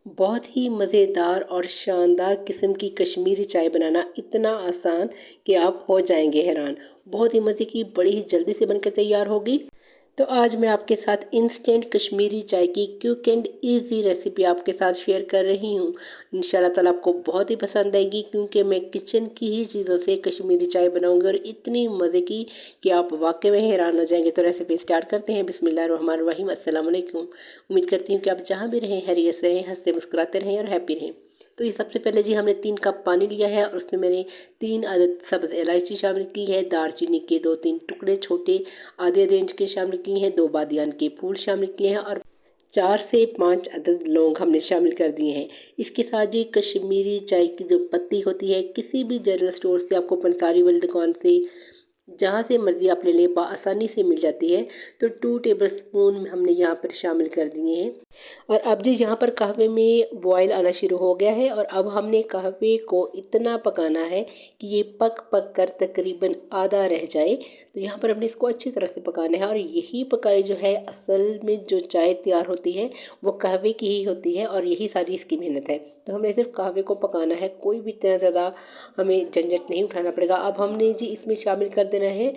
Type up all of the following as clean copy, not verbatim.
बहुत ही मज़ेदार और शानदार किस्म की कश्मीरी चाय बनाना इतना आसान कि आप हो जाएंगे हैरान। बहुत ही मज़े की, बड़ी ही जल्दी से बनकर तैयार होगी। तो आज मैं आपके साथ इंस्टेंट कश्मीरी चाय की क्विक एंड इजी रेसिपी आपके साथ शेयर कर रही हूँ। इंशाल्लाह ताला आपको बहुत ही पसंद आएगी, क्योंकि मैं किचन की ही चीज़ों से कश्मीरी चाय बनाऊंगी और इतनी मज़े की कि आप वाकई में हैरान हो जाएंगे। तो रेसिपी स्टार्ट करते हैं। बिस्मिल्लाहिर्रहमानिर्रहीम। अस्सलाम वालेकुम। उम्मीद करती हूँ कि आप जहाँ भी रहें खैरियत से रहें, हंसते मुस्कुराते रहें और हैप्पी रहें। तो ये सबसे पहले जी हमने 3 कप पानी लिया है और उसमें मैंने 3 अदद सब्ज़ इलायची शामिल की है, दालचीनी के 2-3 टुकड़े छोटे आधे आधे इंच के शामिल किए हैं, 2 बादियान के फूल शामिल किए हैं और 4 से 5 अदद लौंग हमने शामिल कर दिए हैं। इसके साथ जी कश्मीरी चाय की जो पत्ती होती है, किसी भी जनरल स्टोर से आपको पंसारी वाली दुकान से जहाँ से मर्ज़ी आप ले लें, आसानी से मिल जाती है। तो 2 टेबल स्पून हमने यहाँ पर शामिल कर दिए हैं। और अब जी यहाँ पर कहवे में बॉयल आना शुरू हो गया है और अब हमने कहवे को इतना पकाना है कि ये पक पक कर तकरीबन आधा रह जाए। तो यहाँ पर हमने इसको अच्छी तरह से पकाना है और यही पकाई जो है, असल में जो चाय तैयार होती है वो कहवे की ही होती है और यही सारी इसकी मेहनत है। तो हमें सिर्फ कहवे को पकाना है, कोई भी इतना ज़्यादा हमें झंझट नहीं उठाना पड़ेगा। अब हमने जी इसमें शामिल कर देना है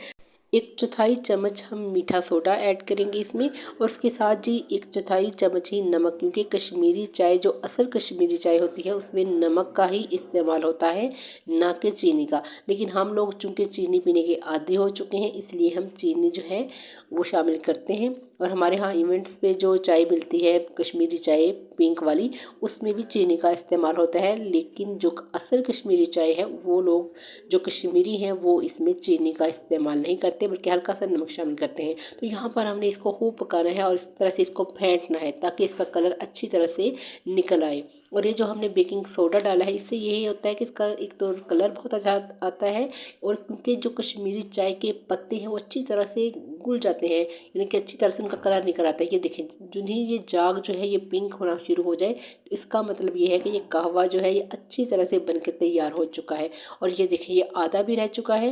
1/4 चम्मच हम मीठा सोडा ऐड करेंगे इसमें, और उसके साथ जी 1/4 चम्मच ही नमक, क्योंकि कश्मीरी चाय जो असल कश्मीरी चाय होती है उसमें नमक का ही इस्तेमाल होता है, ना कि चीनी का। लेकिन हम लोग चूँकि चीनी पीने के आदी हो चुके हैं, इसलिए हम चीनी जो है वो शामिल करते हैं। और हमारे यहाँ इवेंट्स पे जो चाय मिलती है कश्मीरी चाय पिंक वाली, उसमें भी चीनी का इस्तेमाल होता है। लेकिन जो असल कश्मीरी चाय है, वो लोग जो कश्मीरी हैं वो इसमें चीनी का इस्तेमाल नहीं करते, बल्कि हल्का सा नमक शामिल करते हैं। तो यहाँ पर हमने इसको खूब पकाना है और इस तरह से इसको फेंटना है ताकि इसका कलर अच्छी तरह से निकल आए। और ये जो हमने बेकिंग सोडा डाला है, इससे यही होता है कि इसका एक तो कलर बहुत अच्छा आता है, और क्योंकि जो कश्मीरी चाय के पत्ते हैं वो अच्छी तरह से घुल जाते हैं, यानी कि अच्छी तरह से उनका कलर निकल आता है। ये देखें, जिन्हें ये जाग जो है ये पिंक होना शुरू हो जाए, तो इसका मतलब ये है कि ये कहवा जो है ये अच्छी तरह से बनकर तैयार हो चुका है। और ये देखिए ये आधा भी रह चुका है,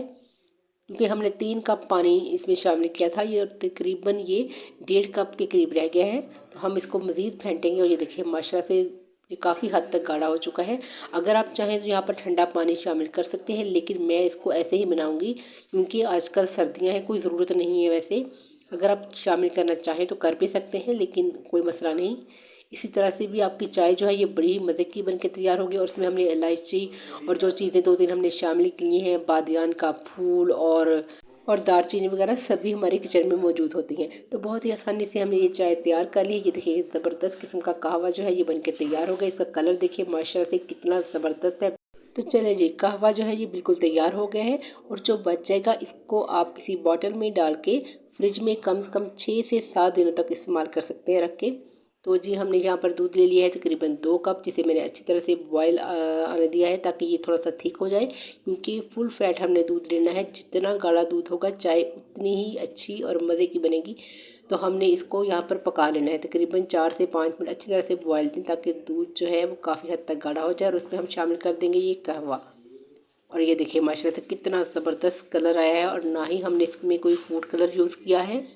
क्योंकि हमने 3 कप पानी इसमें शामिल किया था। ये तकरीबन ये 1.5 कप के करीब रह गया है। तो हम इसको मज़ीद फेंटेंगे और ये देखिए माशा से ये काफ़ी हद तक गाढ़ा हो चुका है। अगर आप चाहें तो यहाँ पर ठंडा पानी शामिल कर सकते हैं, लेकिन मैं इसको ऐसे ही बनाऊँगी, क्योंकि आजकल सर्दियाँ हैं, कोई ज़रूरत नहीं है वैसे। अगर आप शामिल करना चाहें तो कर भी सकते हैं, लेकिन कोई मसला नहीं। इसी तरह से भी आपकी चाय जो है ये बड़ी मज़े की बन के तैयार होगी। और इसमें हमने इलायची और जो चीज़ें 2 दिन हमने शामिल की हैं, बादियान का फूल और दालचीनी वगैरह, सभी हमारे किचन में मौजूद होती हैं। तो बहुत ही आसानी से हमने ये चाय तैयार कर ली। ये देखिए ज़बरदस्त किस्म का कहवा जो है ये बन के तैयार हो गया। इसका कलर देखिए माशाल्लाह से कितना ज़बरदस्त है। तो चले जी, कहवा जो है ये बिल्कुल तैयार हो गया है। और जो बच जाएगा इसको आप किसी बॉटल में डाल के फ्रिज में कम से कम 6 से 7 दिनों तक इस्तेमाल कर सकते हैं रख के। तो जी हमने यहाँ पर दूध ले लिया है तकरीबन 2 कप, जिसे मैंने अच्छी तरह से बॉयल आने दिया है ताकि ये थोड़ा सा थिक हो जाए, क्योंकि फुल फैट हमने दूध लेना है। जितना गाढ़ा दूध होगा चाय उतनी ही अच्छी और मज़े की बनेगी। तो हमने इसको यहाँ पर पका लेना है तकरीबन 4 से 5 मिनट अच्छी तरह से बॉयल दें, ताकि दूध जो है वो काफ़ी हद तक गाढ़ा हो जाए। और उसमें हम शामिल कर देंगे ये कहवा। और ये देखिए माशाल्लाह से कितना ज़बरदस्त कलर आया है, और ना ही हमने इसमें कोई फूड कलर यूज़ किया है।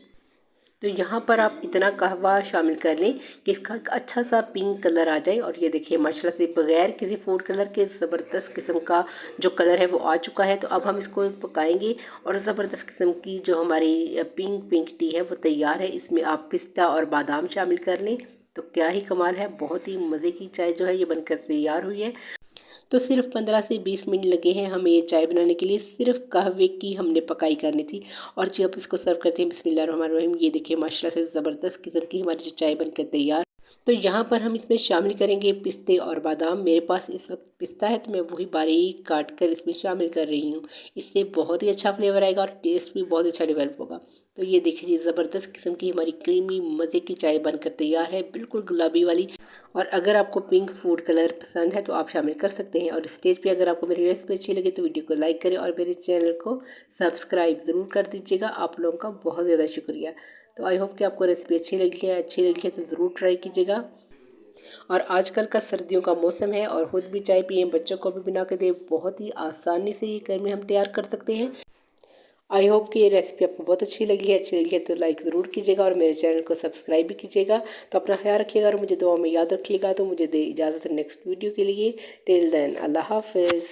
तो यहाँ पर आप इतना कहवा शामिल कर लें कि इसका एक अच्छा सा पिंक कलर आ जाए। और ये देखिए माशाल्लाह से बगैर किसी फूड कलर के ज़बरदस्त किस्म का जो कलर है वो आ चुका है। तो अब हम इसको पकाएंगे और ज़बरदस्त किस्म की जो हमारी पिंक पिंक टी है वो तैयार है। इसमें आप पिस्ता और बादाम शामिल कर लें। तो क्या ही कमाल है, बहुत ही मज़े की चाय जो है ये बनकर तैयार हुई है। तो सिर्फ 15 से 20 मिनट लगे हैं हमें ये चाय बनाने के लिए। सिर्फ कहवे की हमने पकाई करनी थी। और जी अब इसको सर्व करते हैं। बिस्मिल्लाहिर्रहमानिर्रहीम। ये देखिए माशाल्लाह से ज़बरदस्त किस्म की हमारी जो चाय बनकर तैयार। तो यहाँ पर हम इसमें शामिल करेंगे पिस्ते और बादाम। मेरे पास इस वक्त पिस्ता है तो मैं वही बारीक काट कर इसमें शामिल कर रही हूँ। इससे बहुत ही अच्छा फ्लेवर आएगा और टेस्ट भी बहुत अच्छा डेवलप होगा। तो ये देखिए ज़बरदस्त किस्म की हमारी क्रीमी मज़े की चाय बनकर तैयार है, बिल्कुल गुलाबी वाली। और अगर आपको पिंक फूड कलर पसंद है तो आप शामिल कर सकते हैं। और स्टेज पे अगर आपको मेरी रेसिपी अच्छी लगे तो वीडियो को लाइक करें और मेरे चैनल को सब्सक्राइब ज़रूर कर दीजिएगा। आप लोगों का बहुत ज़्यादा शुक्रिया। तो आई होप कि आपको रेसिपी अच्छी लगी है तो ज़रूर ट्राई कीजिएगा। और आजकल का सर्दियों का मौसम है और खुद भी चाय पिए, बच्चों को भी बना के दें, बहुत ही आसानी से ये घर में हम तैयार कर सकते हैं। आई होप कि ये रेसिपी आपको बहुत अच्छी लगी है तो लाइक ज़रूर कीजिएगा और मेरे चैनल को सब्सक्राइब भी कीजिएगा। तो अपना ख्याल रखिएगा और मुझे दुआ में याद रखिएगा। तो मुझे दे इजाज़त नेक्स्ट वीडियो के लिए। टिल देन अल्लाह हाफिज़।